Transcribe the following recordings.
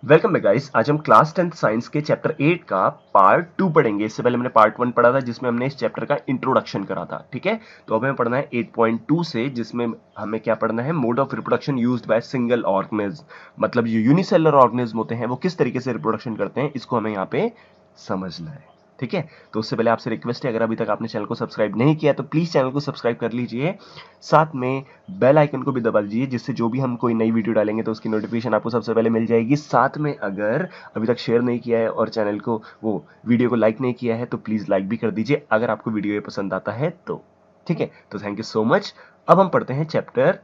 Welcome back guys. आज हम class 10th science के चैप्टर 8 का पार्ट 2 पढ़ेंगे। इससे पहले हमने पार्ट 1 पढ़ा था जिसमें हमने इस चैप्टर का इंट्रोडक्शन करा था। ठीक है, तो अब हमें पढ़ना है 8.2 से, जिसमें हमें क्या पढ़ना है, mode of reproduction used by single organism. मतलब जो यूनिसेलुलर ऑर्गेनिज्म होते हैं वो किस तरीके से रिप्रोडक्शन करते हैं, इसको हमें यहाँ पे समझना है। ठीक है, तो उससे पहले आपसे रिक्वेस्ट है, अगर अभी तक आपने चैनल को सब्सक्राइब नहीं किया तो प्लीज चैनल को सब्सक्राइब कर लीजिए, साथ में बेल आइकन को भी दबा दीजिए, जिससे जो भी हम कोई नई वीडियो डालेंगे तो उसकी नोटिफिकेशन आपको सबसे पहले मिल जाएगी। साथ में अगर अभी तक शेयर नहीं किया है और चैनल को वीडियो को लाइक नहीं किया है तो प्लीज लाइक भी कर दीजिए अगर आपको वीडियो ये पसंद आता है तो। ठीक है, तो थैंक यू सो मच। अब हम पढ़ते हैं चैप्टर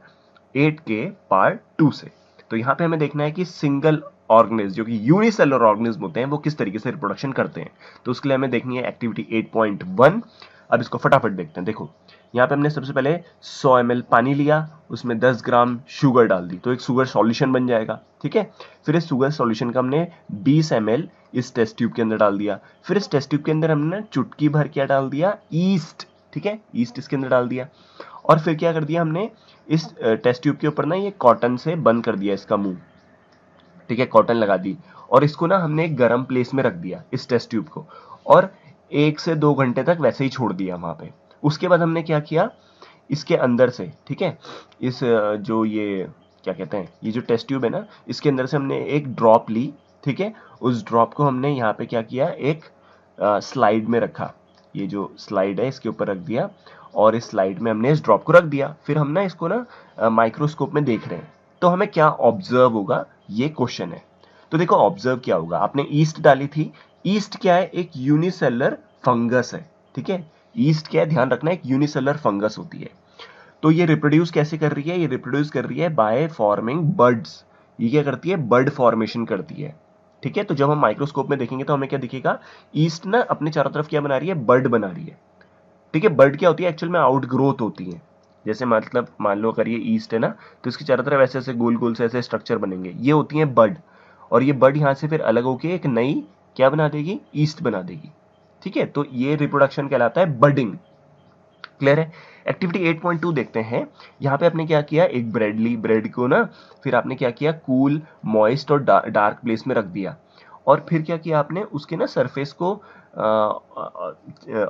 8 के पार्ट 2 से। तो यहाँ पे हमें देखना है कि सिंगल ऑर्गेनिज्म जो कि यूनिसेलुलर ऑर्गेनिज्म होते हैं वो किस तरीके से रिप्रोडक्शन करते हैं। तो उसके लिए हमें देखनी है एक्टिविटी 8.1। अब इसको फटाफट देखते हैं। देखो, यहाँ पे हमने सबसे पहले 100 ml पानी लिया, उसमें 10 ग्राम शुगर डाल दी, तो एक शुगर सॉल्यूशन बन जाएगा। ठीक है, फिर इस शुगर सॉल्यूशन का हमने 20 ml इस टेस्ट ट्यूब के अंदर डाल दिया। फिर इस टेस्ट ट्यूब के अंदर हमने चुटकी भर क्या डाल दिया, ईस्ट। ठीक है, ईस्ट इसके अंदर डाल दिया। और फिर क्या कर दिया हमने, इस टेस्ट ट्यूब के ऊपर ना ये कॉटन से बंद कर दिया इसका मुंह। ठीक है, कॉटन लगा दी और इसको ना हमने एक गर्म प्लेस में रख दिया इस टेस्ट ट्यूब को, और 1 से 2 घंटे तक वैसे ही छोड़ दिया वहां पे। उसके बाद हमने क्या किया, इसके अंदर से, ठीक है, इस जो ये क्या कहते हैं, ये जो टेस्ट ट्यूब है ना, इसके अंदर से हमने एक ड्रॉप ली। ठीक है, उस ड्रॉप को हमने यहाँ पे क्या किया, एक स्लाइड में रखा। ये जो स्लाइड है इसके ऊपर रख दिया और इस स्लाइड में हमने इस ड्रॉप को रख दिया। फिर हम ना इसको ना माइक्रोस्कोप में देख रहे हैं, तो हमें क्या ऑब्जर्व होगा, ये क्वेश्चन है। तो देखो ऑब्जर्व क्या होगा, आपने ईस्ट डाली थी। ईस्ट क्या है, एक यूनिसेलुलर फंगस है। ठीक है, ईस्ट क्या है, ध्यान रखना, एक यूनिसेलुलर फंगस होती है। तो ये रिप्रोड्यूस कैसे कर रही है, ये रिप्रोड्यूस कर रही है बाय फॉर्मिंग बर्ड्स। ये क्या करती है, बर्ड फॉर्मेशन करती है। ठीक है, तो जब हम माइक्रोस्कोप में देखेंगे तो हमें क्या दिखेगा, ईस्ट ना अपने चारों तरफ क्या बना रही है, बर्ड बना रही है। ठीक है, बर्ड क्या होती है, एक्चुअल में आउट ग्रोथ होती है। जैसे मतलब मान लो अगर ये ईस्ट है ना, तो इसके चारों तरफ ऐसे ऐसे गोल गोल से ऐसे स्ट्रक्चर बनेंगे, ये होती है बर्ड। और ये बर्ड यहाँ से फिर अलग होके एक नई क्या बना देगी, ईस्ट बना देगी। ठीक है, तो ये रिप्रोडक्शन कहलाता है बर्डिंग। क्लियर है। एक्टिविटी 8.2 देखते हैं। यहाँ पे आपने क्या किया, एक ब्रेड ली, ब्रेड को ना फिर आपने क्या किया, कूल मॉइस्ट और डार्क प्लेस में रख दिया। और फिर क्या किया आपने, उसके ना सरफेस को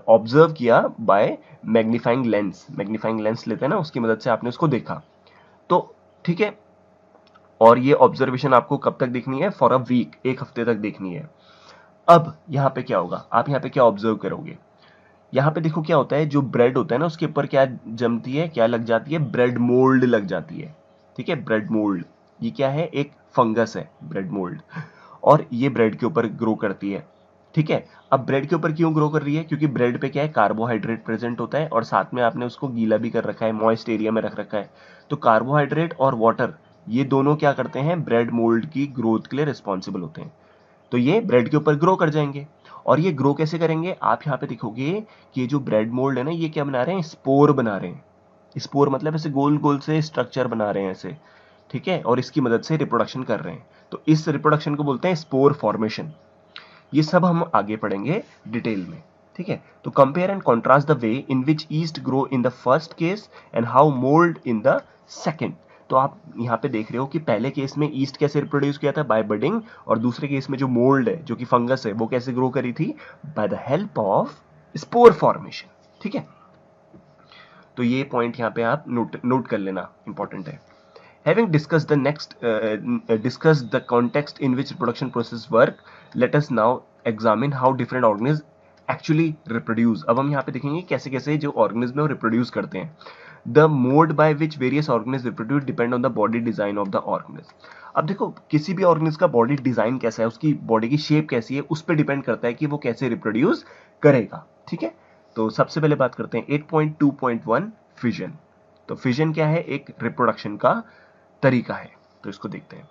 ऑब्जर्व किया by magnifying lens. Magnifying lens लेते हैं ना, उसकी मदद से आपने उसको देखा। तो ठीक है, और ये ऑब्जर्वेशन आपको कब तक देखनी है, फॉर अ वीक, एक हफ्ते तक देखनी है। अब यहाँ पे क्या होगा, आप यहाँ पे क्या ऑब्जर्व करोगे, यहाँ पे देखो क्या होता है, जो ब्रेड होता है ना उसके ऊपर क्या जमती है, क्या लग जाती है, ब्रेड मोल्ड लग जाती है। ठीक है, ब्रेड मोल्ड, ये क्या है, एक फंगस है ब्रेड मोल्ड, और ये ब्रेड के ऊपर ग्रो करती है। ठीक है, अब ब्रेड के ऊपर क्यों ग्रो कर रही है, क्योंकि ब्रेड पे क्या है, कार्बोहाइड्रेट प्रेजेंट होता है और साथ में आपने उसको गीला भी कर रखा है, मॉइस्ट एरिया में रख रखा है। तो कार्बोहाइड्रेट और वाटर, ये दोनों क्या करते हैं, ब्रेड मोल्ड की ग्रोथ के लिए रिस्पॉन्सिबल होते हैं। तो ये ब्रेड के ऊपर ग्रो कर जाएंगे। और ये ग्रो कैसे करेंगे, आप यहाँ पे देखोगे कि ये जो ब्रेड मोल्ड है ना, ये क्या बना रहे हैं, स्पोर बना रहे हैं। स्पोर मतलब ऐसे गोल गोल से स्ट्रक्चर बना रहे हैं ऐसे। ठीक है, और इसकी मदद से रिप्रोडक्शन कर रहे हैं। तो इस रिप्रोडक्शन को बोलते हैं स्पोर फॉर्मेशन। ये सब हम आगे पढ़ेंगे डिटेल में। ठीक है, तो compare and contrast the way in which east grow in the first case and how mould in the second. तो आप यहाँ पे देख रहे हो कि पहले केस में ईस्ट कैसे रिप्रोड्यूस किया था, बाय बडिंग, और दूसरे केस में जो मोल्ड है, जो कि फंगस है, वो कैसे ग्रो करी थी, by the help of spore formation. ठीक है, तो ये पॉइंट यहाँ पे आप नोट कर लेना, इंपॉर्टेंट है। Having discussed the context in which reproduction process work, let us now examine how different organisms actually reproduce. अब हम यहाँ पे देखेंगे कैसे कैसे जो organism है वो reproduce करते हैं. The mode by which various organisms reproduce depend on the body design of the organism. अब देखो किसी भी organism का body design कैसा है, उसकी body की shape कैसी है, उस पर depend करता है कि वो कैसे reproduce करेगा. ठीक है, तो सबसे पहले बात करते हैं 8.2.1 fission. तो fission क्या है, एक reproduction का तरीका है, तो इसको देखते हैं।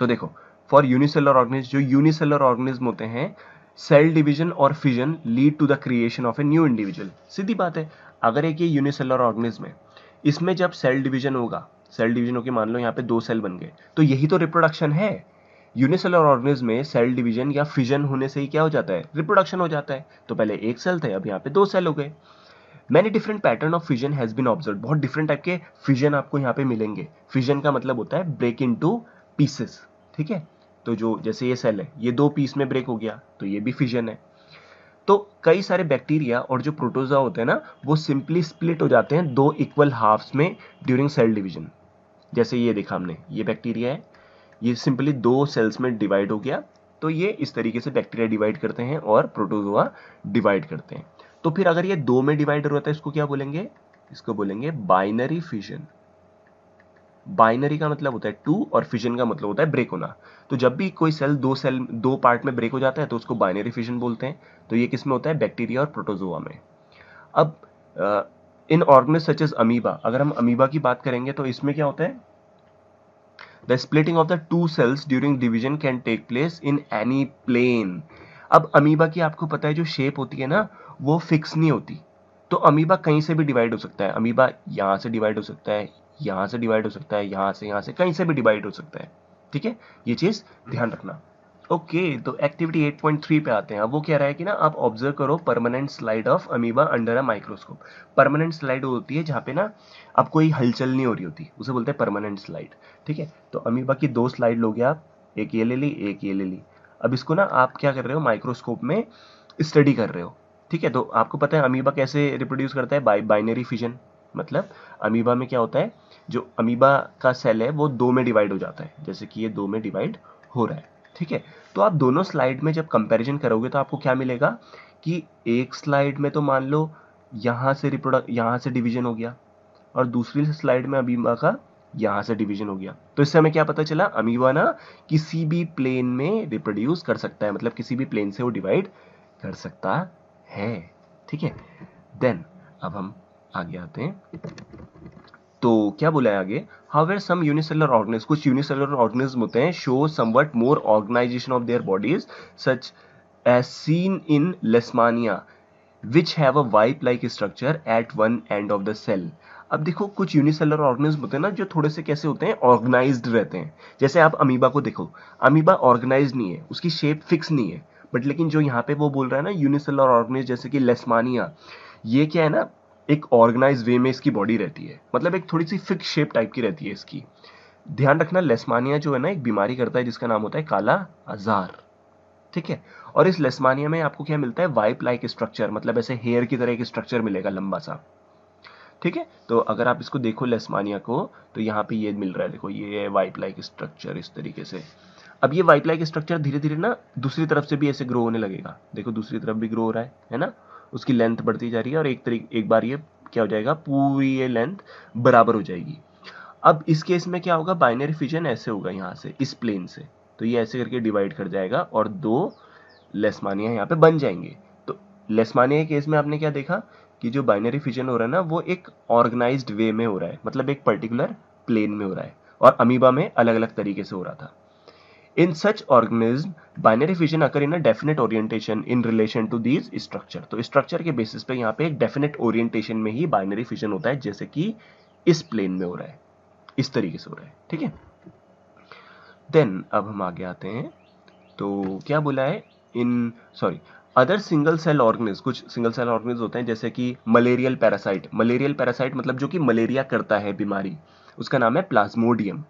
तो देखो, फॉर यूनिसेलुलर ऑर्गेनिज्म, जो यूनिसेलुलर ऑर्गेनिज्म होते हैं, सेल डिवीजन और fission lead to the creation of a new individual. सीधी बात है, अगर एक ये यूनिसेलुलर ऑर्गेनिज्म है, इसमें जब सेल डिवीजन होगा, सेल डिवीजन होकर मान लो यहाँ पे 2 सेल बन गए, तो यही तो रिप्रोडक्शन है। यूनिसेलुलर ऑर्गेनिज्म में सेल डिवीजन या फिजन होने से ही क्या हो जाता है, रिप्रोडक्शन हो जाता है। तो पहले 1 सेल थे, अब यहाँ पे 2 सेल हो गए। Many different pattern of fission has been observe, बहुत डिफरेंट टाइप के फिजन आपको यहाँ पे मिलेंगे। फिजन का मतलब होता है ब्रेक इनटू पीसेस, ठीक है। तो जो जैसे ये सेल है, ये 2 पीस में ब्रेक हो गया, तो ये भी फिजन है। तो कई सारे बैक्टीरिया और जो प्रोटोजोआ होते हैं ना, वो सिंपली स्प्लिट हो जाते हैं 2 इक्वल हाफ्स में ड्यूरिंग सेल डिवीजन। जैसे ये देखा हमने, ये बैक्टीरिया है, ये सिंपली 2 सेल्स में डिवाइड हो गया। तो ये इस तरीके से बैक्टीरिया डिवाइड करते हैं और प्रोटोजोआ डिवाइड करते हैं। तो फिर अगर ये 2 में डिवाइड हो रहा है, इसको क्या बोलेंगे? इसको बोलेंगे बाइनरी फिजन। बाइनरी का मतलब होता है 2 और फिजन का मतलब होता है ब्रेक होना। तो जब भी कोई सेल 2 पार्ट में ब्रेक हो जाता है तो उसको बाइनरी फिजन बोलते हैं। तो ये किस में होता है? बैक्टीरिया और प्रोटोजोआ में। अब in organism such as amoeba, अगर हम अमीबा की बात करेंगे तो इसमें क्या होता है? The splitting of the 2 cells during division can take place in any plane. अब अमीबा की आपको पता है जो शेप होती है ना, वो फिक्स नहीं होती। तो अमीबा कहीं से भी डिवाइड हो सकता है। अमीबा यहां से डिवाइड हो सकता है, यहां से डिवाइड हो सकता है, यहां से कहीं से भी डिवाइड हो सकता है, ठीक है। ये चीज ध्यान रखना। ओके, तो एक्टिविटी 8.3 पे आते हैं। अब वो कह रहा है कि ना आप ऑब्जर्व करो permanent slide of amoeba under a microscope. Permanent slide होती है जहां पे ना अब कोई हलचल नहीं हो रही होती, उसे बोलते हैं परमानेंट स्लाइड, ठीक है। तो अमीबा की 2 स्लाइड लोगे आप, एक ये ले ली, एक ये ले ली। अब इसको ना आप क्या कर रहे हो? माइक्रोस्कोप में स्टडी कर रहे हो, ठीक है। तो आपको पता है अमीबा कैसे रिप्रोड्यूस करता है? Binary fission. मतलब अमीबा में क्या होता है, जो अमीबा का सेल है वो 2 में डिवाइड हो जाता है, जैसे कि ये 2 में डिवाइड हो रहा है, ठीक है। तो आप दोनों स्लाइड में जब कंपैरिजन करोगे तो आपको क्या मिलेगा कि एक स्लाइड में तो मान लो यहां से डिवीजन हो गया, और दूसरी स्लाइड में अमीबा का यहां से डिवीजन हो गया। तो इससे हमें क्या पता चला? अमीबा ना किसी भी प्लेन में रिप्रोड्यूस कर सकता है, मतलब किसी भी प्लेन से वो डिवाइड कर सकता है, ठीक है। देन अब हम आगे आते हैं। तो क्या बोला है आगे? हाउएवर सम यूनिसेलुलर ऑर्गेनिज्म, कुछ यूनिसेलुलर ऑर्गेनिज्म होते हैं, show somewhat more organisation of their bodies such as seen in Leishmania which have a wipe like structure at one end of the cell। अब देखो कुछ यूनिसेलुलर ऑर्गेनिज्म होते हैं ना जो थोड़े से कैसे होते हैं? ऑर्गेनाइज्ड रहते हैं। जैसे आप अमीबा को देखो, अमीबा ऑर्गेनाइज्ड नहीं है, उसकी शेप फिक्स नहीं है। बट लेकिन जो यहाँ पे वो बोल रहा है ना यूनिसेलुलर ऑर्गेनिज्म, जैसे कि लेशमानिया, ये क्या है ना, एक ऑर्गेनाइज वे में इसकी बॉडी रहती है, मतलब एक थोड़ी सी फिक्स शेप टाइप की रहती है इसकी। ध्यान रखना, लेशमानिया जो है ना एक बीमारी करता है जिसका नाम होता है काला आजार, ठीक है। और इस लेशमानिया में आपको क्या मिलता है? वाइप लाइक स्ट्रक्चर, मतलब ऐसे हेयर की तरह एक स्ट्रक्चर मिलेगा लंबा सा, ठीक है। तो अगर आप इसको देखो लेशमानिया को, तो यहाँ पे ये मिल रहा है, देखो ये वाइप लाइक स्ट्रक्चर इस तरीके से। अब ये वाइप लाइक स्ट्रक्चर धीरे धीरे ना दूसरी तरफ से भी ऐसे ग्रो होने लगेगा। देखो दूसरी तरफ भी ग्रो हो रहा है ना, उसकी लेंथ बढ़ती जा रही है और एक बार ये क्या हो जाएगा, पूरी ये लेंथ बराबर हो जाएगी। अब इस केस में क्या होगा? बाइनरी फिजन ऐसे होगा, यहाँ से इस प्लेन से, तो ये ऐसे करके डिवाइड कर जाएगा और 2 लेशमानिया यहाँ पे बन जाएंगे। तो लेशमानिया के केस में आपने क्या देखा कि जो बाइनरी फिजन हो रहा है ना वो एक ऑर्गेनाइज्ड वे में हो रहा है, मतलब एक पर्टिकुलर प्लेन में हो रहा है, और अमीबा में अलग अलग तरीके से हो रहा था। In such organism binary fission occur in a definite orientation in relation to these structure. तो स्ट्रक्चर के बेसिस पे यहाँ पे एक डेफिनेट ओरिएंटेशन में ही बाइनरी फिजन होता है, जैसे कि इस प्लेन में हो रहा है, इस तरीके से हो रहा है, ठीक है। देन अब हम आगे आते हैं। तो क्या बोला है? In sorry other single cell organism, कुछ सिंगल सेल ऑर्गेनिज्म होते हैं जैसे कि मलेरियल पैरासाइट। मलेरियल पैरासाइट मतलब जो कि मलेरिया करता है बीमारी, उसका नाम है प्लाज्मोडियम।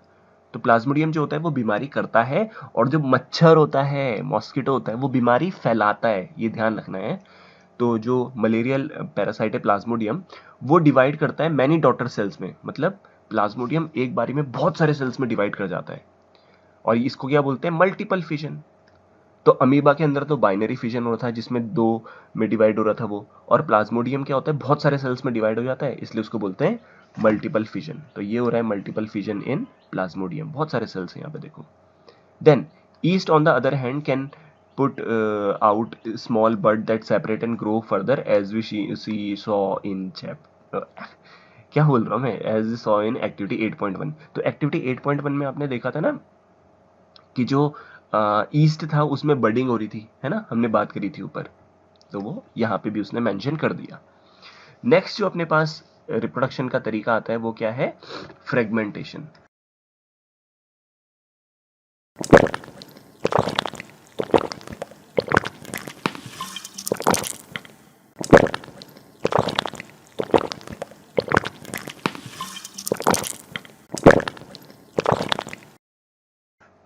तो प्लाज्मोडियम जो होता है वो बीमारी करता है, और जो मच्छर होता है, मॉस्किटो होता है, वो बीमारी फैलाता है, ये ध्यान रखना है। तो जो मलेरियल पैरासाइट है प्लाज्मोडियम, वो डिवाइड करता है मैनी डॉटर सेल्स में, मतलब प्लाज्मोडियम एक बारी में बहुत सारे सेल्स में डिवाइड कर जाता है, और इसको क्या बोलते हैं? Multiple fission. तो अमीबा के अंदर तो बाइनरी फिजन हो रहा था जिसमें 2 में डिवाइड हो रहा था वो, और प्लाज्मोडियम क्या होता है? बहुत सारे सेल्स में डिवाइड हो जाता है, इसलिए उसको बोलते हैं मल्टीपल फिजन। तो ये हो रहा है मल्टीपल फिजन इन प्लाज्मोडियम, बहुत सारे सेल्स हैं यहाँ पे देखो। Then yeast on the other hand can put out small bud that separate and grow further as we see saw in क्या बोल रहा हूँ मैं, as we saw in activity 8.1। तो एक्टिविटी 8.1 में आपने देखा था ना कि जो ईस्ट था उसमें बडिंग हो रही थी, है ना, हमने बात करी थी ऊपर, तो वो यहाँ पे भी उसने मेंशन कर दिया। नेक्स्ट जो अपने पास रिप्रोडक्शन का तरीका आता है वो क्या है? फ्रेगमेंटेशन।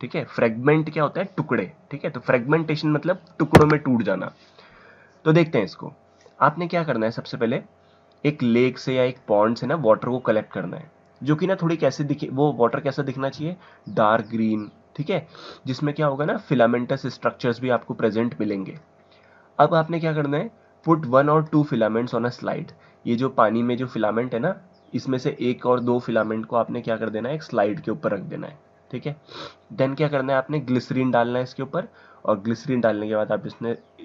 ठीक है, फ्रेगमेंट क्या होता है, टुकड़े, ठीक है, तो फ्रेगमेंटेशन मतलब टुकड़ों में टूट जाना। तो देखते हैं इसको। आपने क्या करना है, सबसे पहले एक लेक से या एक पॉन्ड से ना वाटर को कलेक्ट करना है, जो कि ना थोड़ी कैसे दिखे, वो वाटर कैसा दिखना चाहिए, डार्क ग्रीन, ठीक है, जिसमें क्या होगा ना, फिलामेंटस स्ट्रक्चर्स भी आपको प्रेजेंट मिलेंगे। अब आपने क्या करना है, पुट 1 और 2 फिलामेंट्स ऑन अ स्लाइड। ये जो पानी में जो फिलामेंट है ना, इसमें से 1 और 2 फिलामेंट को आपने क्या कर देना है, एक स्लाइड के ऊपर रख देना है, ठीक है। देन क्या करना है, आपने ग्लिसरीन डालना है इसके ऊपर, और ग्लिसरीन डालने के बाद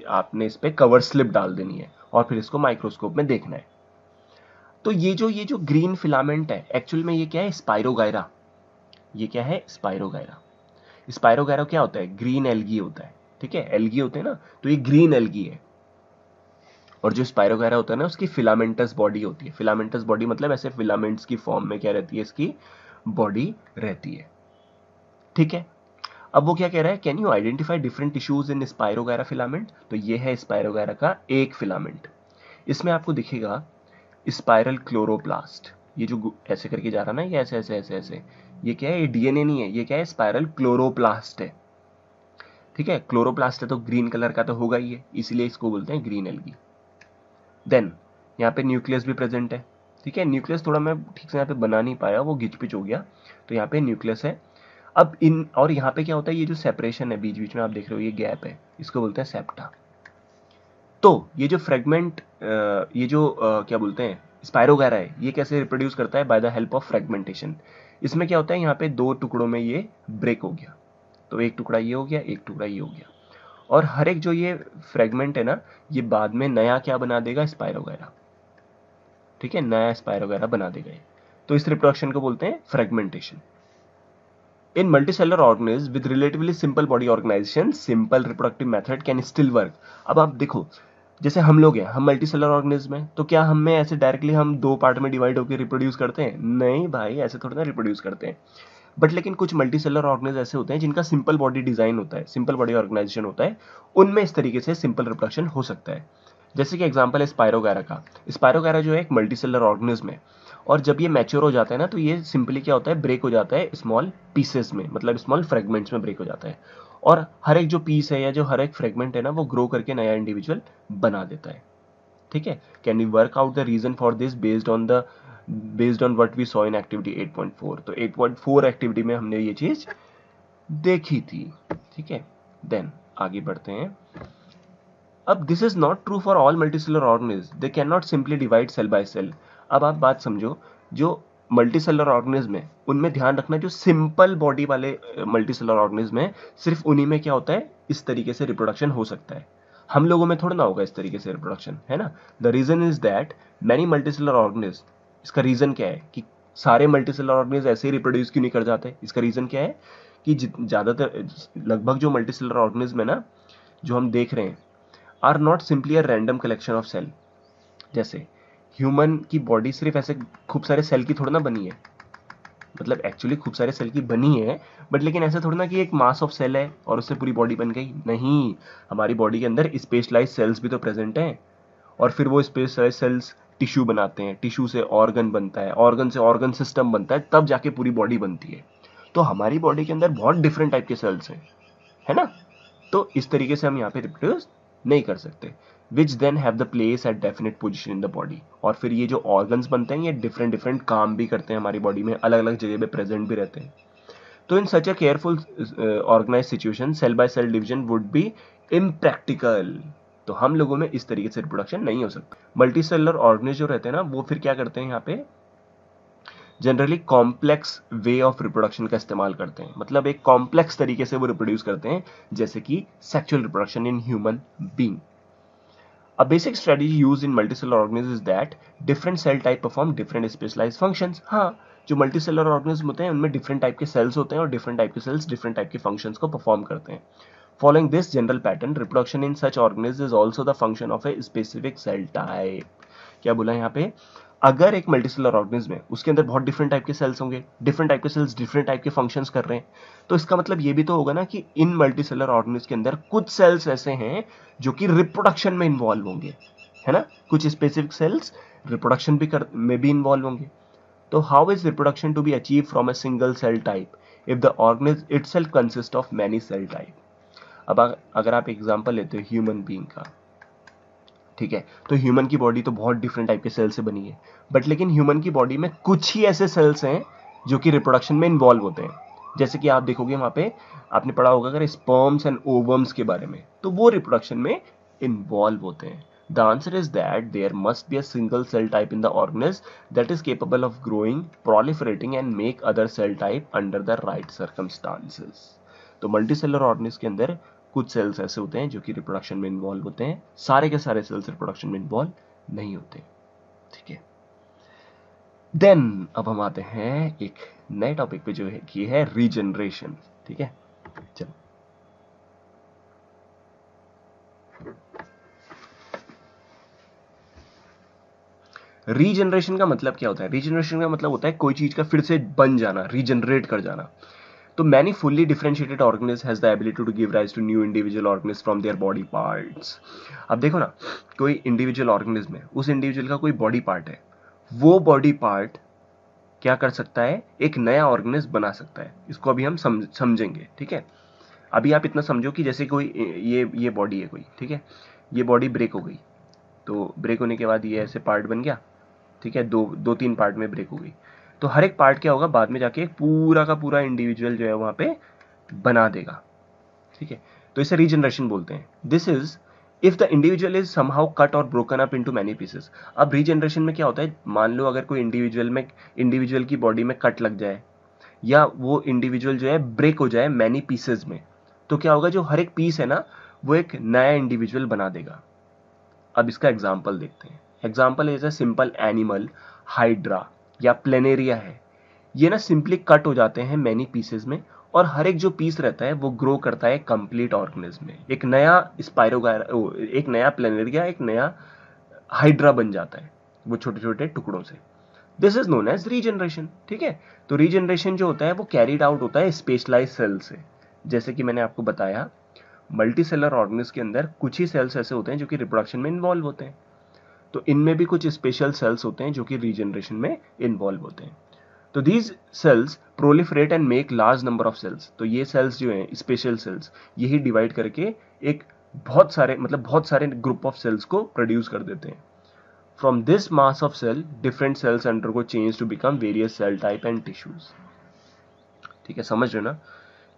आपने इस पे कवर स्लिप डाल देनी है, और फिर इसको माइक्रोस्कोप में देखना है। तो ये जो ग्रीन फिलामेंट है, एक्चुअल में ये क्या है, स्पाइरोगायरा। ये क्या है, स्पाइरोगायरा। स्पाइरोगायरा क्या होता है, ग्रीन एल्गी होता है, ठीक है, एल्गी होते हैं ना, तो ये ग्रीन एल्गी है। और जो स्पाइरोगायरा होता है ना, उसकी फिलामेंटस बॉडी होती है। फिलामेंटस बॉडी मतलब ऐसे फिलामेंट्स की फॉर्म में क्या रहती है, इसकी बॉडी रहती है, ठीक है। अब वो क्या कह रहा है, can you identify different tissues in spirogyra filament. तो ये है स्पाइरोगायरा का एक फिलामेंट। इसमें आपको दिखेगा स्पाइरल क्लोरोप्लास्ट। ये जो ऐसे करके जा रहा ना, ये ऐसे ऐसे ऐसे ऐसे, ये क्या है, ये डीएनए नहीं है, ये क्या है, स्पाइरल क्लोरोप्लास्ट है, ठीक है। क्लोरोप्लास्ट है तो ग्रीन कलर का तो होगा ही है, इसीलिए इसको बोलते हैं ग्रीन एल्गी। देन यहाँ पे न्यूक्लियस भी प्रेजेंट है, ठीक है। न्यूक्लियस थोड़ा मैं ठीक से यहाँ पे बना नहीं पाया, वो घिच पिच हो गया, तो यहाँ पे न्यूक्लियस है। अब इन और यहाँ पे क्या होता है, ये जो सेपरेशन है बीच बीच में आप देख रहे हो, ये गैप है, इसको बोलते हैं सेप्टा। तो ये जो फ्रेगमेंट, ये जो क्या बोलते हैं, स्पाइरोगायरा है, ये कैसे रिप्रोड्यूस करता है, by the help of fragmentation. इसमें क्या होता है, यहाँ पे 2 टुकड़ों में ये ब्रेक हो गया, तो एक टुकड़ा ये हो गया, एक टुकड़ा ये हो गया, और हर एक जो ये फ्रेगमेंट है ना, ये बाद में नया क्या बना देगा, स्पाइरोगायरा, ठीक है, नया स्पाइरोगायरा बना देगा ये। तो इस रिप्रोडक्शन को बोलते हैं fragmentation. In multicellular organism with relatively simple body organisation, simple reproductive method can still work. अब आप देखो, जैसे हम लोग हैं, हम मल्टीसेलुलर ऑर्गेनिज्म हैं, तो क्या हमें ऐसे डायरेक्टली हम 2 पार्ट में डिवाइड होकर रिप्रोड्यूस करते हैं, नहीं भाई, ऐसे थोड़ा ना रिप्रोड्यूस करते हैं। बट लेकिन कुछ मल्टीसेलुलर ऑर्गेनिज्म ऐसे होते हैं जिनका सिंपल बॉडी डिजाइन होता है, सिंपल बॉडी ऑर्गेनाइजेशन होता है, उनमें इस तरीके से सिंपल रिप्रोडक्शन हो सकता है। जैसे कि एग्जांपल है स्पाइरोगायरा का। स्पाइरोगायरा जो है एक मल्टीसेलुलर ऑर्गेनिज्म है, और जब ये मैच्योर हो जाता है ना, तो ये सिंपली क्या होता है, ब्रेक हो जाता है स्मॉल पीसेस में, मतलब स्मॉल फ्रेगमेंट्स में ब्रेक हो जाता है, और हर एक जो पीस है या जो हर एक फ्रेगमेंट है ना, वो ग्रो करके नया इंडिविजुअल बना देता है, ठीक है। Can we work out the reason for this based on what we saw in activity 8.4। तो 8.4 एक्टिविटी में हमने ये चीज देखी थी, ठीक है। देन आगे बढ़ते हैं। अब this is not true for all multicellular organism, they can not simply divide cell by cell. अब आप बात समझो, जो मल्टीसेलुलर ऑर्गेनिज्म है उनमें ध्यान रखना, जो सिंपल बॉडी वाले मल्टीसेलुलर ऑर्गेनिज्म है, सिर्फ उन्हीं में क्या होता है, इस तरीके से रिप्रोडक्शन हो सकता है। हम लोगों में थोड़ा ना होगा इस तरीके से रिप्रोडक्शन, है ना। The reason is that many multicellular organism, इसका रीजन क्या है कि सारे मल्टीसेलुलर ऑर्गेनिज्म ऐसे ही रिप्रोड्यूस क्यों नहीं कर जाते, इसका रीजन क्या है कि ज्यादातर लगभग जो मल्टीसेलुलर ऑर्गेनिज्म है ना, जो हम देख रहे हैं, are not simply a random collection of cell. जैसे ह्यूमन की बॉडी सिर्फ ऐसे खूब सारे सेल की थोड़ा ना बनी है, मतलब एक्चुअली खूब सारे सेल की बनी है, बट लेकिन ऐसा थोड़ा ना कि एक मास ऑफ सेल है और उससे पूरी बॉडी बन गई, नहीं। हमारी बॉडी के अंदर स्पेशलाइज सेल्स भी तो प्रेजेंट हैं, और फिर वो स्पेशलाइज सेल्स टिश्यू बनाते हैं, टिश्यू से ऑर्गन बनता है, ऑर्गन से ऑर्गन सिस्टम बनता है, तब जाके पूरी बॉडी बनती है। तो हमारी बॉडी के अंदर बहुत डिफरेंट टाइप के सेल्स हैं, है ना। तो इस तरीके से हम यहाँ पे रिप्रोड्यूस नहीं कर सकते, which then have the place at definite position in the body. और फिर ये जो ऑर्गन्स बनते हैं, ये डिफरेंट डिफरेंट काम भी करते हैं हमारी बॉडी में, अलग अलग जगह पे प्रेजेंट भी रहते हैं। तो in such a careful organise situation, cell by cell division would be impractical. तो हम लोगों में इस तरीके से रिप्रोडक्शन नहीं हो सकता। मल्टी सेलुलर ऑर्गेनिज जो रहते हैं ना, वो फिर क्या करते हैं, यहाँ पे generally complex way of reproduction का इस्तेमाल करते हैं, मतलब एक कॉम्प्लेक्स तरीके से वो रिप्रोड्यूस करते हैं, जैसे कि sexual reproduction in human being. A basic strategy used in multicellular organisms is that different cell type perform different specialized functions। हाँ, जो मल्टीसेलुलर ऑर्गेनिज्म होते हैं उनमें डिफरेंट टाइप के सेल्स होते हैं, और डिफरेंट टाइप के सेल्स डिफरेंट टाइप के फंक्शंस को परफॉर्म करते हैं। Following this general pattern, reproduction in such organisms is also the function of a specific cell type। क्या बोला यहाँ पे, अगर एक मल्टीसेलुलर ऑर्गेनिज्म है, उसके अंदर बहुत डिफरेंट टाइप के सेल्स होंगे, डिफरेंट टाइप के सेल्स डिफरेंट टाइप के फंक्शंस कर रहे हैं, तो इसका मतलब ये भी तो होगा ना कि इन मल्टीसेलुलर ऑर्गेनिज्म के अंदर कुछ सेल्स ऐसे हैं जो कि रिप्रोडक्शन में इन्वॉल्व होंगे, है ना। कुछ स्पेसिफिक सेल्स रिप्रोडक्शन में भी इन्वॉल्व होंगे। तो how is reproduction to be achieve from a single cell type. If the organism itself consist of many cell type. अब अगर आप एग्जांपल लेते हो ह्यूमन बीइंग का, ठीक है, तो ह्यूमन की बॉडी तो बहुत डिफरेंट टाइप के सेल से बनी है, बट लेकिन ह्यूमन की बॉडी में कुछ ही ऐसे सेल्स हैं जो कि रिप्रोडक्शन में इन्वॉल्व होते हैं। जैसे कि आप देखोगे वहां पे आपने पढ़ा होगा अगर स्पर्म्स एंड ओवम्स के बारे में, तो वो रिप्रोडक्शन में इन्वॉल्व होते हैं। The answer is that there must be a single cell type in the organism that is capable of growing, proliferating and make other cell type under the right circumstances. तो multicellular organism के अंदर कुछ sales ऐसे होते हैं जो कि reproduction में इन्वॉल्व होते हैं, सारे के सारे सेल्स रिप्रोडक्शन में इन्वॉल्व नहीं होते, ठीक है। देन अब हम आते हैं एक नए टॉपिक पे जो है कि है रीजनरेशन, ठीक है। चलो रीजनरेशन का मतलब क्या होता है? रीजनरेशन का मतलब होता है कोई चीज का फिर से बन जाना, रीजनरेट कर जाना। तो many fully differentiated organisms has the ability to give rise to new individual organisms from their body parts। अब देखो ना, कोई इंडिविजुअल ऑर्गेनिज्म है, उस इंडिविजुअल का कोई बॉडी पार्ट है, वो बॉडी पार्ट क्या कर सकता है, एक नया ऑर्गेनिज्म बना सकता है। इसको अभी हम समझेंगे, ठीक है। अभी आप इतना समझो कि जैसे कोई ये बॉडी है कोई, ठीक है, ये बॉडी ब्रेक हो गई, तो ब्रेक होने के बाद ये ऐसे पार्ट बन गया, ठीक है, दो तीन पार्ट में ब्रेक हो गई। तो हर एक पार्ट क्या होगा, बाद में जाके एक पूरा का पूरा इंडिविजुअल जो है वहां पे बना देगा, ठीक है। तो इसे रीजनरेशन बोलते हैं। This is if the individual is somehow cut और broken up into many pieces. अब रीजनरेशन में क्या होता है, मान लो अगर कोई इंडिविजुअल की बॉडी में कट लग जाए, या वो इंडिविजुअल जो है ब्रेक हो जाए मैनी पीसेस में, तो क्या होगा, जो हर एक पीस है ना, वो एक नया इंडिविजुअल बना देगा। अब इसका एग्जाम्पल देखते हैं। Example as a simple animal, hydra या प्लेनेरिया है। ये ना सिंपली कट हो जाते हैं मैनी पीसेस में, और हर एक जो पीस रहता है वो ग्रो करता है कंप्लीट ऑर्गेनिज्म में। एक नया एक नया प्लेनेरिया, एक नया हाइड्रा बन जाता है वो छोटे छोटे टुकड़ों से। This is known as regeneration, ठीक है। तो रीजनरेशन जो होता है वो कैरीड आउट होता है स्पेशलाइज सेल से। जैसे कि मैंने आपको बताया, मल्टी सेलर ऑर्गेनिज्म के अंदर कुछ ही सेल्स ऐसे होते हैं जो कि रिप्रोडक्शन में इन्वॉल्व होते हैं, तो इनमें भी कुछ स्पेशल सेल्स होते हैं जो कि रीजनरेशन में इन्वॉल्व होते हैं। तो these cells proliferate and make large number of cells. तो ये सेल्स जो हैं, स्पेशल सेल्स, यही डिवाइड करके एक बहुत सारे ग्रुप ऑफ सेल्स को प्रोड्यूस कर देते हैं। From this mass of cell different cells undergo change to become various cell type and tissues, ठीक है, समझ रहे हो ना।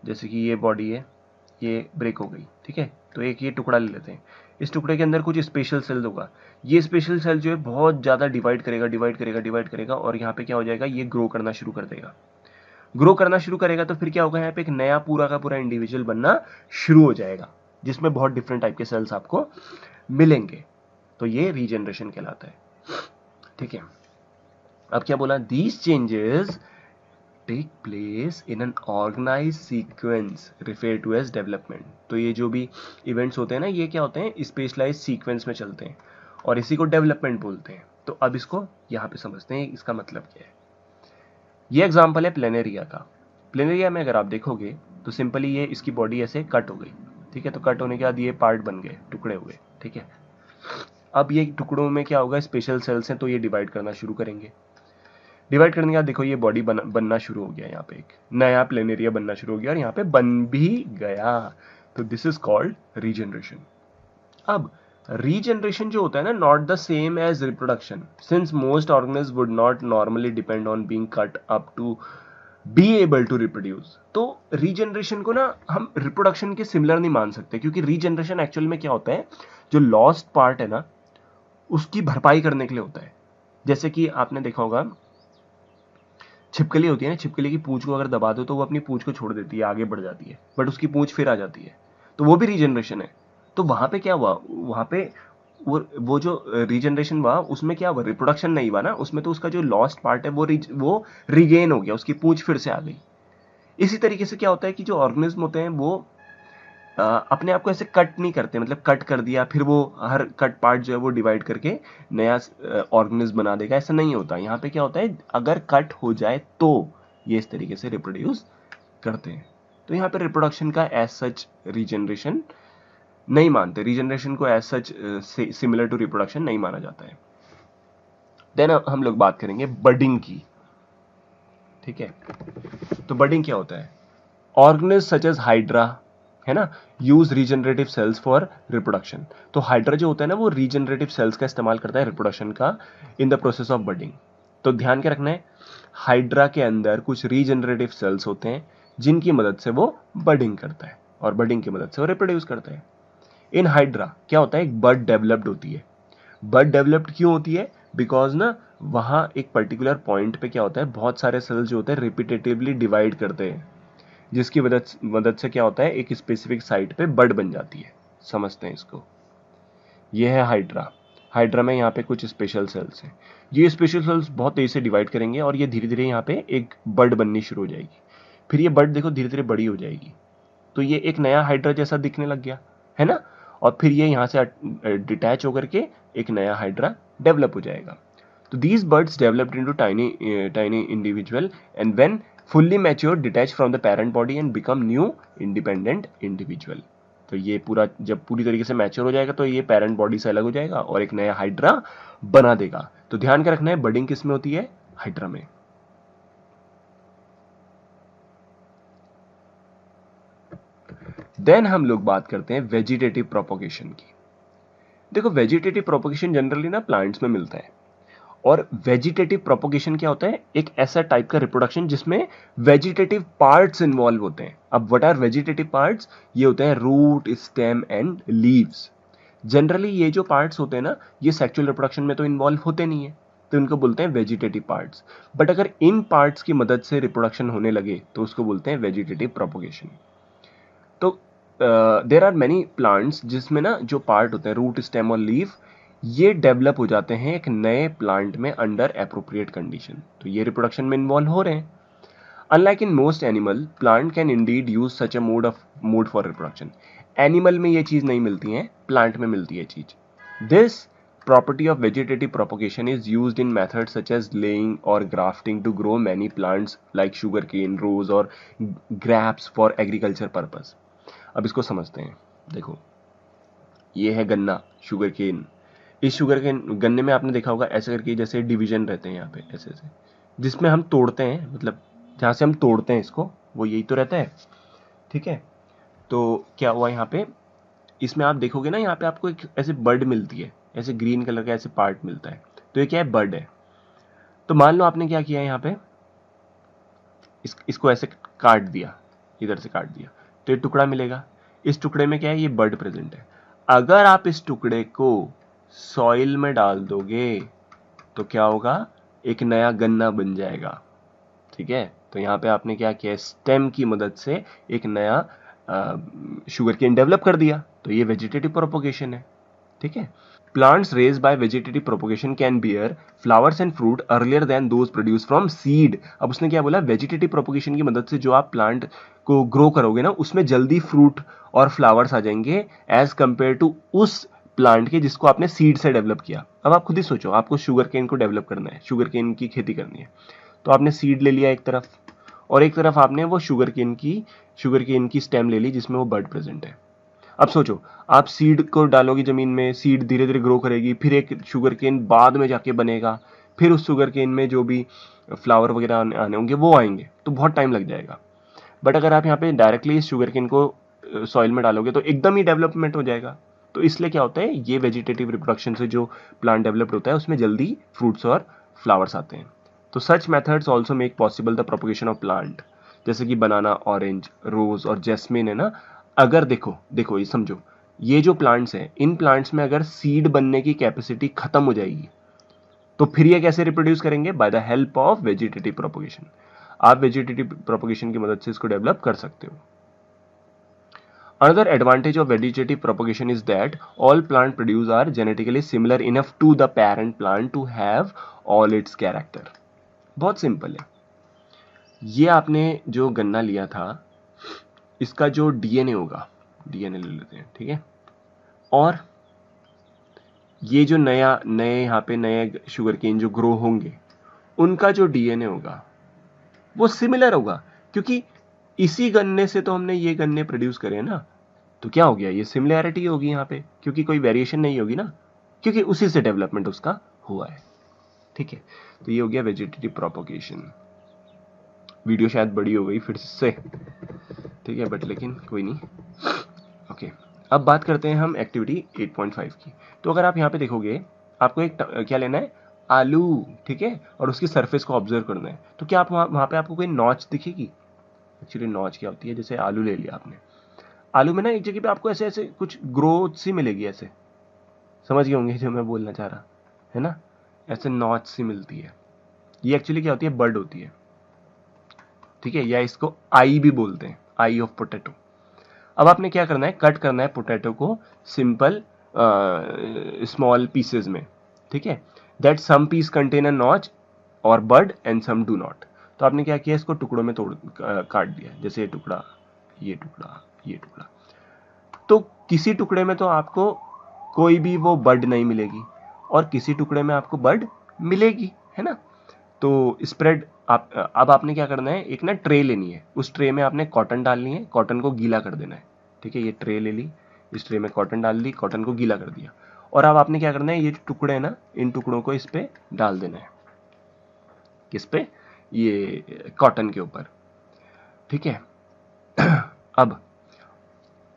जैसे कि ये बॉडी है, ये ब्रेक हो गई, ठीक है, तो एक ये टुकड़ा ले लेते हैं, इस टुकड़े के अंदर कुछ स्पेशल सेल होगा। ये स्पेशल सेल जो है बहुत ज्यादा डिवाइड करेगा और यहाँ पे क्या हो जाएगा, ये ग्रो करना शुरू कर देगा। ग्रो करना शुरू करेगा तो फिर क्या होगा, यहाँ पे एक नया पूरा का पूरा इंडिविजुअल बनना शुरू हो जाएगा, जिसमें बहुत डिफरेंट टाइप के सेल्स आपको मिलेंगे। तो ये रीजनरेशन कहलाता है, ठीक है। अब क्या बोला, these changes take place in an organise sequence refer to as development. तो ये जो भी इवेंट्स होते हैं ना, ये क्या होते हैं, स्पेशलाइज सीक्वेंस में चलते हैं और इसी को डेवलपमेंट बोलते हैं। तो अब इसको यहाँ पे समझते हैं इसका मतलब क्या है। ये एग्जांपल है प्लेनेरिया का। प्लेनेरिया में अगर आप देखोगे तो सिंपली ये इसकी बॉडी ऐसे कट हो गई, ठीक है, तो कट होने के बाद ये पार्ट बन गए, टुकड़े हुए, ठीक है। अब ये टुकड़ों में क्या होगा, स्पेशल सेल्स हैं, तो ये डिवाइड करना शुरू करेंगे। डिवाइड करने के बाद देखो ये बॉडी बनना शुरू हो गया, यहाँ पे एक नया प्लेनेरिया बनना शुरू हो गया और यहाँ पे बन भी गया। तो दिस इज कॉल्ड रीजनरेशन। अब रीजनरेशन जो होता है ना, not the same as reproduction, since most organism would not normally depend on being cut up to be able to reproduce. तो रीजनरेशन को ना हम रिप्रोडक्शन के सिमिलर नहीं मान सकते, क्योंकि रीजनरेशन एक्चुअल में क्या होता है, जो लॉस्ट पार्ट है ना उसकी भरपाई करने के लिए होता है। जैसे कि आपने देखा होगा छिपकली होती है ना, छिपकली की पूंछ को अगर दबा दो तो वो अपनी पूंछ को छोड़ देती है, आगे बढ़ जाती है, बट उसकी पूंछ फिर आ जाती है, तो वो भी रीजनरेशन है। तो वहां पे क्या हुआ, वहां पे वो जो रीजनरेशन हुआ उसमें क्या हुआ, रिप्रोडक्शन नहीं हुआ ना उसमें, तो उसका जो लॉस्ट पार्ट है वो रिगेन हो गया, उसकी पूंछ फिर से आ गई। इसी तरीके से क्या होता है कि जो ऑर्गेनिज्म होते हैं वो अपने आप को ऐसे कट नहीं करते, मतलब कट कर दिया फिर वो हर कट पार्ट जो है वो डिवाइड करके नया ऑर्गेनिज्म बना देगा, ऐसा नहीं होता। यहाँ पे क्या होता है, अगर कट हो जाए तो ये इस तरीके से रिप्रोड्यूस करते हैं। तो यहाँ पे रिप्रोडक्शन का एज सच रीजनरेशन नहीं मानते, रीजनरेशन को as such similar to reproduction नहीं माना जाता है। देन हम लोग बात करेंगे बडिंग की, ठीक है। तो बडिंग क्या होता है? ऑर्गेनिज्म सच एज हाइड्रा, है ना, use regenerative cells for reproduction. तो हाइड्रा जो होता है ना, वो रीजनरेटिव सेल्स का इस्तेमाल करता है रिप्रोडक्शन का in the process of budding. तो ध्यान क्या रखना है, हाइड्रा के अंदर कुछ रीजनरेटिव सेल्स होते हैं जिनकी मदद से वो बडिंग करता है और बडिंग की मदद से वो रिप्रोड्यूस करता है। इन हाइड्रा क्या होता है, एक बड डेवलप्ड होती है। बड डेवलप्ड क्यों होती है? बिकॉज ना वहां एक पर्टिकुलर पॉइंट पे क्या होता है, बहुत सारे सेल्स जो होते हैं रिपीटेटिवली डिवाइड करते हैं, जिसकी मदद से क्या होता है, एक स्पेसिफिक साइट पे बड बन जाती है। समझते हैं इसको। ये है हाइड्रा। हाइड्रा में यहाँ पे कुछ स्पेशल सेल्स हैं। ये स्पेशल सेल्स बहुत तेजी से डिवाइड करेंगे और ये धीरे धीरे यहाँ पे एक बड बननी शुरू हो जाएगी। फिर ये बड देखो धीरे धीरे बड़ी हो जाएगी, तो ये एक नया हाइड्रा जैसा दिखने लग गया, है ना। और फिर ये यहाँ से डिटैच होकर के एक नया हाइड्रा डेवलप हो जाएगा। तो these birds developed into tiny individual and when fully mature detach from the parent body and become new independent individual। तो ये पूरा जब पूरी तरीके से मैच्योर हो जाएगा तो ये पेरेंट बॉडी से अलग हो जाएगा और एक नया हाइड्रा बना देगा। तो ध्यान क्या रखना है, बडिंग किस में होती है? हाइड्रा में। देन हम लोग बात करते हैं वेजिटेटिव प्रोपोगेशन की। देखो वेजिटेटिव प्रोपोगेशन जनरली ना प्लांट्स में मिलता है। और वेजिटेटिव प्रोपोगेशन क्या होता है, एक ऐसा टाइप का रिप्रोडक्शन जिसमें वेजिटेटिव पार्ट्स इन्वॉल्व होते हैं। अब व्हाट आर वेजिटेटिव पार्ट्स? ये होते हैं root, stem and leaves. Generally ये जो पार्ट्स होते हैं ना, ये सेक्सुअल रिप्रोडक्शन में तो इन्वॉल्व होते नहीं है, तो इनको बोलते हैं वेजिटेटिव पार्ट्स। बट अगर इन पार्ट्स की मदद से रिप्रोडक्शन होने लगे तो उसको बोलते हैं वेजिटेटिव प्रोपोगेशन। तो देयर आर मेनी प्लांट्स जिसमें ना जो पार्ट होते हैं रूट, स्टेम और लीफ, ये डेवलप हो जाते हैं एक नए प्लांट में अंडर एप्रोप्रिएट कंडीशन। तो ये रिप्रोडक्शन में इन्वॉल्व हो रहे हैं। Unlike in most animal, plant can Indeed use such a mode for reproduction. Animal में ये चीज नहीं मिलती है, प्लांट में मिलती है चीज। This property of vegetative propagation is used in methods such as laying or grafting to grow many plants like sugarcane, rose or grapes for agriculture purpose। अब इसको समझते हैं। देखो ये है गन्ना, शुगरकेन। इस शुगरकेन गन्ने में आपने देखा होगा ऐसे करके जैसे डिवीजन रहते हैं यहाँ पे ऐसे ऐसे, जिसमें हम तोड़ते हैं, मतलब जहाँ से हम तोड़ते हैं इसको, वो यही तो रहता है, ठीक है। तो क्या हुआ यहाँ पे, इसमें आप देखोगे ना, यहाँ पे आपको एक ऐसे बर्ड मिलती है, ऐसे ग्रीन कलर का ऐसे पार्ट मिलता है। तो ये क्या है, बर्ड है। तो मान लो आपने क्या किया यहाँ पे, इसको ऐसे काट दिया, इधर से काट दिया, तो ये टुकड़ा मिलेगा। इस टुकड़े में क्या है, ये बर्ड प्रेजेंट है। अगर आप इस टुकड़े को सॉइल में डाल दोगे तो क्या होगा, एक नया गन्ना बन जाएगा, ठीक है। तो यहाँ पे आपने क्या किया, स्टेम की मदद से एक नया शुगर केन डेवलप कर दिया। तो ये वेजिटेटिव प्रोपोगेशन है, ठीक है। Plants raised by vegetative propagation can bear flowers and fruit earlier than those produce from seed. अब उसने क्या बोला, वेजिटेटिव प्रोपोगेशन की मदद से जो आप प्लांट को ग्रो करोगे ना, उसमें जल्दी फ्रूट और फ्लावर्स आ जाएंगे एज कंपेयर टू उस प्लांट के जिसको आपने सीड से डेवलप किया। अब आप खुद ही सोचो, आपको शुगर केन को डेवलप करना है, शुगर केन की खेती करनी है, तो आपने सीड ले लिया एक तरफ, और एक तरफ आपने वो शुगर केन की स्टेम ले ली जिसमें वो बर्ड प्रेजेंट है। अब सोचो, आप सीड को डालोगे जमीन में, सीड धीरे धीरे ग्रो करेगी, फिर एक शुगर केन बाद में जाके बनेगा, फिर उस शुगर केन में जो भी फ्लावर वगैरह आने होंगे वो आएंगे, तो बहुत टाइम लग जाएगा। बट अगर आप यहाँ पे डायरेक्टली इस शुगर केन को सॉइल में डालोगे तो एकदम ही डेवलपमेंट हो जाएगा। तो इसलिए क्या होता है, ये वेजिटेटिव रिप्रोडक्शन से जो प्लांट डेवलप्ड होता है उसमें जल्दी फ्रूट्स और फ्लावर्स आते हैं। तो such methods also make possible the propagation of plant, जैसे कि बनाना, ऑरेंज, रोज और जैस्मिन है ना। अगर देखो ये समझो, ये जो प्लांट्स हैं, इन प्लांट्स में अगर सीड बनने की कैपेसिटी खत्म हो जाएगी तो फिर ये कैसे रिप्रोड्यूस करेंगे, by the help of vegetative propagation. आप वेजिटेटिव प्रोपोगेशन की मदद से इसको डेवलप कर सकते हो। Another advantage of vegetative propagation is that all plant produce are genetically similar enough to the parent plant to have all its character। बहुत simple है। ये आपने जो गन्ना लिया था, इसका जो डीएनए होगा, डीएनए ले लेते हैं, ठीक है। और ये जो नए यहाँ पे नए शुगर केन जो ग्रो होंगे, उनका जो डीएनए होगा वो सिमिलर होगा, क्योंकि इसी गन्ने से तो हमने ये गन्ने प्रोड्यूस करे हैं ना। तो क्या हो गया, ये सिमिलैरिटी होगी यहाँ पे, क्योंकि कोई वेरिएशन नहीं होगी ना, क्योंकि उसी से डेवलपमेंट उसका हुआ है, ठीक है। तो ये हो गया वेजिटेटिव प्रोपोगेशन। वीडियो शायद बड़ी हो गई फिर से, ठीक है, बट लेकिन कोई नहीं। ओके, अब बात करते हैं हम एक्टिविटी 8.5 की। तो अगर आप यहाँ पे देखोगे, आपको एक क्या लेना है, आलू, ठीक है, और उसकी सरफेस को ऑब्जर्व करना है। तो क्या आप वहाँ पे आपको कोई नॉच दिखेगी? एक्चुअली नॉच क्या होती है, जैसे आलू ले लिया आपने, आलू में ना एक जगह पे आपको ऐसे ऐसे कुछ ग्रोथ सी मिलेगी, ऐसे समझ गए होंगे जो मैं बोलना चाह रहा है ना, ऐसे नॉच सी मिलती है। ये एक्चुअली क्या होती है, बड होती है, ठीक है, या इसको आई भी बोलते हैं, आई ऑफ पोटैटो। अब आपने क्या करना है, कट करना है पोटैटो को सिंपल स्मॉल पीसेज में, ठीक है, that some piece contain a notch और bud and some do not. तो आपने क्या किया, इसको टुकड़ों में तोड़ काट दिया, जैसे ये टुकड़ा, ये टुकड़ा, ये टुकड़ा। तो किसी टुकड़े में तो आपको कोई भी वो बड नहीं मिलेगी और किसी टुकड़े में आपको बड मिलेगी, है ना। तो स्प्रेड आप, अब आपने क्या करना है, एक ना ट्रे लेनी है, उस ट्रे में आपने कॉटन डालनी है, कॉटन को गीला कर देना है, ठीक है, ये ट्रे ले ली, इस ट्रे में कॉटन डाल दी, कॉटन को गीला कर दिया, और अब आपने क्या करना है, ये जो टुकड़े हैं ना, इन टुकड़ों को इस पे डाल देना है, किस पे, ये कॉटन के ऊपर, ठीक है। अब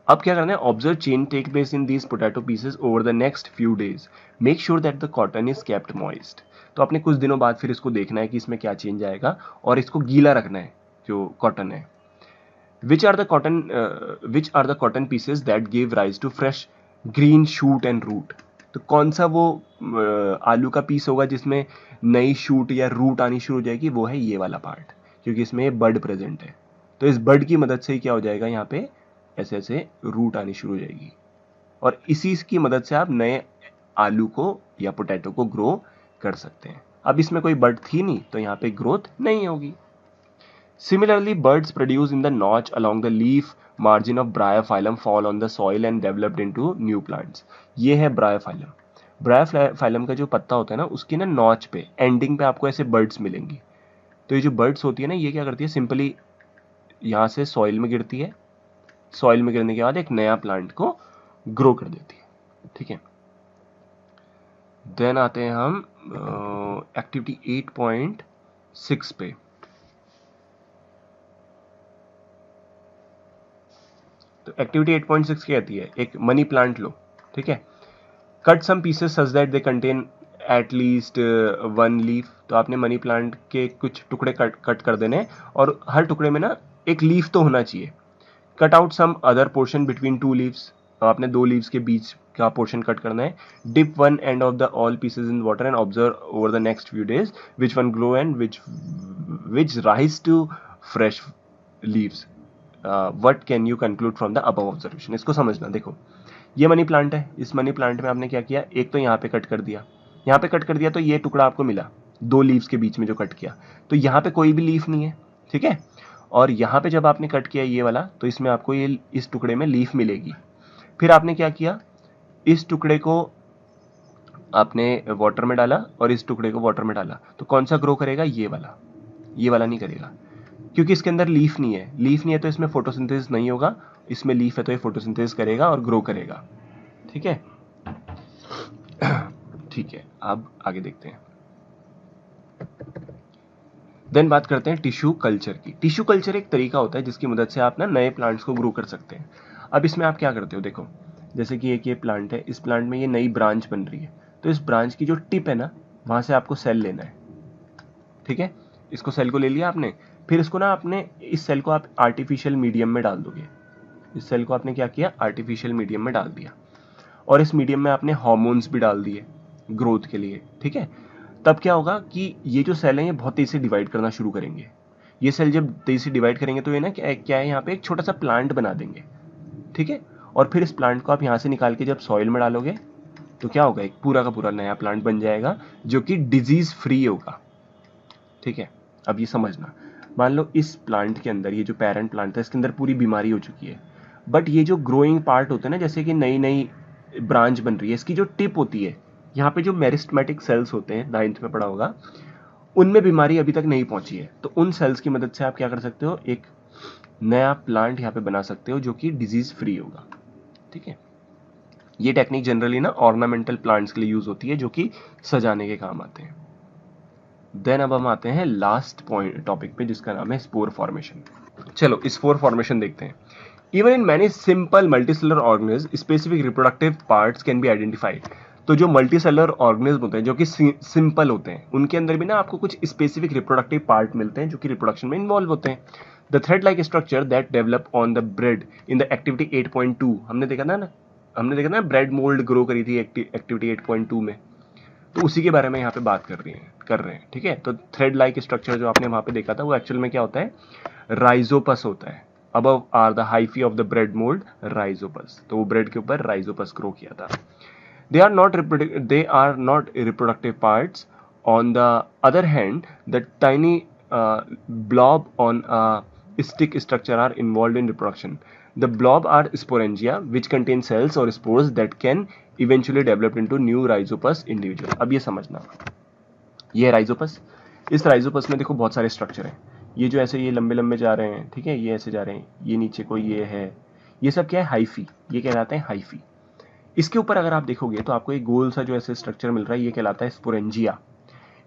अब क्या करना है, observe change take place in these potato pieces over the next few days, make sure that the cotton is kept moist. तो आपने कुछ दिनों बाद फिर इसको देखना है कि इसमें क्या चेंज आएगा, और इसको गीला रखना है जो कॉटन है। Which are the cotton pieces that give rise to fresh green shoot and root. तो कौन सा वो आलू का पीस होगा जिसमें नई शूट या रूट आनी शुरू हो जाएगी, वो है ये वाला पार्ट, क्योंकि इसमें बड प्रेजेंट है। तो इस बड की मदद से ही क्या हो जाएगा, यहाँ पे ऐसे ऐसे रूट आनी शुरू हो जाएगी, और इसी की मदद से आप नए आलू को या पोटैटो को ग्रो कर सकते हैं। अब इसमें कोई बड थी नहीं, तो यहाँ पे ग्रोथ नहीं होगी। Similarly, birds produced in the notch along the leaf margin of Bryophyllum fall on the soil and developed into new plants. ये है Bryophyllum. Bryophyllum का जो पत्ता होता है ना, उसकी ना नॉच पे एंडिंग पे आपको ऐसे बर्ड्स मिलेंगी। तो ये जो बर्ड्स होती है ना, ये क्या करती है, सिंपली यहाँ से सॉइल में गिरती है, सॉइल में गिरने के बाद एक नया प्लांट को ग्रो कर देती है, ठीक है। देन आते हैं हम एक्टिविटी 8.6 पे। तो एक्टिविटी 8.6 क्या कहती है, एक मनी प्लांट लो, ठीक है, cut some pieces such that they contain at least 1 leaf. तो आपने मनी प्लांट के कुछ टुकड़े कट कर देने, और हर टुकड़े में ना एक लीफ तो होना चाहिए। Cut out some other portion between 2 leaves. आपने 2 लीव्स के बीच का पोर्शन कट करना है। Dip one end of the all pieces in water and observe over the next few days which one grow and which rise to fresh leaves. What can you conclude from the above observation. इसको समझना, देखो ये money plant है, इस money plant में आपने क्या किया, एक तो यहाँ पे कट कर दिया, यहाँ पे कट कर दिया, तो ये टुकड़ा आपको मिला 2 लीव्स के बीच में जो कट किया, तो यहाँ पे कोई भी लीफ नहीं है, ठीक है। और यहाँ पे जब आपने कट किया ये वाला, तो इसमें आपको ये इस टुकड़े में लीफ मिलेगी। फिर आपने क्या किया, इस टुकड़े को आपने वाटर में डाला और इस टुकड़े को वाटर में डाला, तो कौन सा ग्रो करेगा, ये वाला नहीं करेगा, क्योंकि इसके अंदर लीफ नहीं है। लीफ नहीं है तो इसमें फोटोसिंथेसिस नहीं होगा, इसमें लीफ है तो ये फोटोसिंथेसिस करेगा और ग्रो करेगा, ठीक है। ठीक है, अब आगे देखते हैं। देन बात करते हैं टिश्यू कल्चर की। टिश्यू कल्चर एक तरीका होता है जिसकी मदद से आप ना नए प्लांट्स को ग्रो कर सकते हैं। अब इसमें आप क्या करते हो, देखो जैसे कि एक ये प्लांट है, इस प्लांट में ये नई ब्रांच बन रही है, तो इस ब्रांच की जो टिप है ना, वहां से आपको सेल लेना है, ठीक है। इसको सेल को ले लिया आपने, फिर इसको ना आपने इस सेल को आप आर्टिफिशियल मीडियम में डाल दोगे। इस सेल को आपने क्या किया, आर्टिफिशियल मीडियम में डाल दिया, और इस मीडियम में आपने हार्मोन्स भी डाल दिए ग्रोथ के लिए, ठीक है। तब क्या होगा कि ये जो सेल हैं ये बहुत तेजी से डिवाइड करना शुरू करेंगे। ये सेल जब तेजी से डिवाइड करेंगे तो ये ना क्या है, यहाँ पे एक छोटा सा प्लांट बना देंगे, ठीक है। और फिर इस प्लांट को आप यहाँ से निकाल के जब सॉइल में डालोगे, तो क्या होगा, एक पूरा का पूरा नया प्लांट बन जाएगा जो कि डिजीज फ्री होगा, ठीक है। अब ये समझना, मान लो इस प्लांट के अंदर, ये जो पेरेंट प्लांट है इसके अंदर पूरी बीमारी हो चुकी है, बट ये जो ग्रोइंग पार्ट होता है ना, जैसे कि नई नई ब्रांच बन रही है, इसकी जो टिप होती है, यहाँ पे जो मेरिस्टेमेटिक सेल्स होते हैं, 9th में पढ़ा होगा, उनमें बीमारी अभी तक नहीं पहुंची है, तो उन सेल्स की मदद से आप क्या कर सकते हो, एक नया प्लांट यहाँ पे बना सकते हो जो कि डिजीज फ्री होगा, ठीक है। ये टेक्निक जनरली ना ऑर्नामेंटल प्लांट्स के लिए यूज होती है जो कि सजाने के काम आते हैं। देन अब हम आते हैं लास्ट पॉइंट टॉपिक पे, जिसका नाम है स्पोर फॉर्मेशन। चलो स्पोर फॉर्मेशन देखते हैं। Even in many simple multicellular organism specific reproductive parts can be identified. तो जो मल्टीसेलुलर ऑर्गेनिज्म होते हैं जो कि सिंपल होते हैं, उनके अंदर भी ना आपको कुछ स्पेसिफिक रिप्रोडक्टिव पार्ट मिलते हैं जो कि रिप्रोडक्शन में इन्वॉल्व होते हैं। The thread like structure that develop on the bread in the activity 8.2, हमने देखा ना ब्रेड मोल्ड ग्रो करी थी एक्टिविटी 8.2 में, तो उसी के बारे में यहाँ पे बात कर रहे हैं। ठीक है, तो थ्रेड लाइक स्ट्रक्चर जो आपने वहां पे देखा था वो एक्चुअल में क्या होता है, राइजोपस होता है। Above are the hyphae of the bread mould Rhizopus, तो वो ब्रेड के ऊपर राइजोपस ग्रो किया था। They are not reproductive parts. On the other hand, the tiny blob on a stick structure are involved in reproduction. The blob are sporangia, which contain cells or spores that can eventually develop into new rhizopus individual. अब ये समझना, ये Rhizopus, इस Rhizopus में देखो बहुत सारे structure हैं। ये जो ऐसे ये लंबे लंबे जा रहे हैं, ठीक है, ये ऐसे जा रहे हैं, ये नीचे को ये है, ये सब क्या है, हाइफी, ये कहलाते हैं हाइफी। इसके ऊपर अगर आप देखोगे तो आपको एक गोल सा जो ऐसे स्ट्रक्चर मिल रहा है, ये कहलाता है स्पोरेंजिया।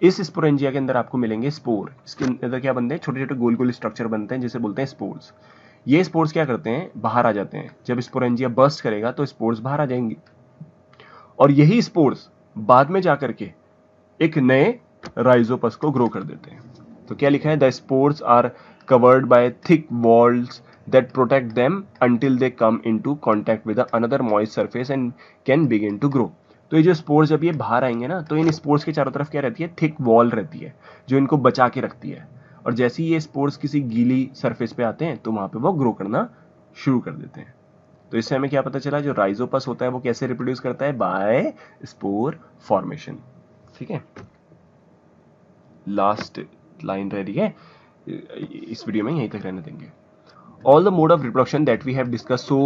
इस स्पोरेंजिया के अंदर आपको मिलेंगे स्पोर। इसके अंदर क्या बनते हैं, छोटे छोटे गोल गोल स्ट्रक्चर बनते हैं जिसे बोलते हैं स्पोर्स। ये स्पोर्स क्या करते हैं, बाहर आ जाते हैं। जब स्पोरेंजिया बर्स्ट करेगा तो स्पोर्स बाहर आ जाएंगे, और यही स्पोर्स बाद में जाकर के एक नए राइजोपस को ग्रो कर देते हैं। तो क्या लिखा है, the spores are covered by thick walls that protect them until they come into contact with another moist surface and can begin to grow। तो ये जो स्पोर्स जब ये बाहर आएंगे ना, तो इन स्पोर्स के चारों तरफ क्या रहती है, थिक वॉल रहती है जो इनको बचा के रखती है, और जैसे ही ये स्पोर्स किसी गीली सरफेस पे आते हैं तो वहां पे वो ग्रो करना शुरू कर देते हैं। तो इससे हमें क्या पता चला, जो राइजोपस होता है वो कैसे रिप्रोड्यूस करता है, बाय स्पोर फॉर्मेशन। ठीक है, लास्ट लाइन रह रही है, इस वीडियो में यहीं तक रहने देंगे। All the mode of reproduction that we have discussed so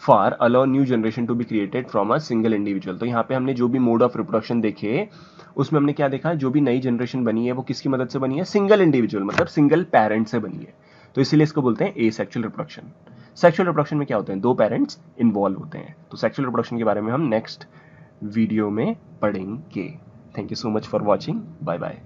far allow new generation to be created from a single individual। तो यहाँ पे हमने जो भी मोड ऑफ रिप्रोडक्शन देखे उसमें हमने क्या देखा, जो भी नई जनरेशन बनी है वो किसकी मदद से बनी है, सिंगल इंडिविजुअल, मतलब सिंगल पेरेंट से बनी है। तो इसीलिए इसको बोलते हैं एसेक्सुअल रिप्रोडक्शन। सेक्सुअल रिप्रोडक्शन में क्या होते हैं, दो पेरेंट्स इन्वॉल्व होते हैं। तो सेक्सुअल रिप्रोडक्शन के बारे में हम नेक्स्ट वीडियो में पढ़ेंगे। Thank you so much for watching, bye bye.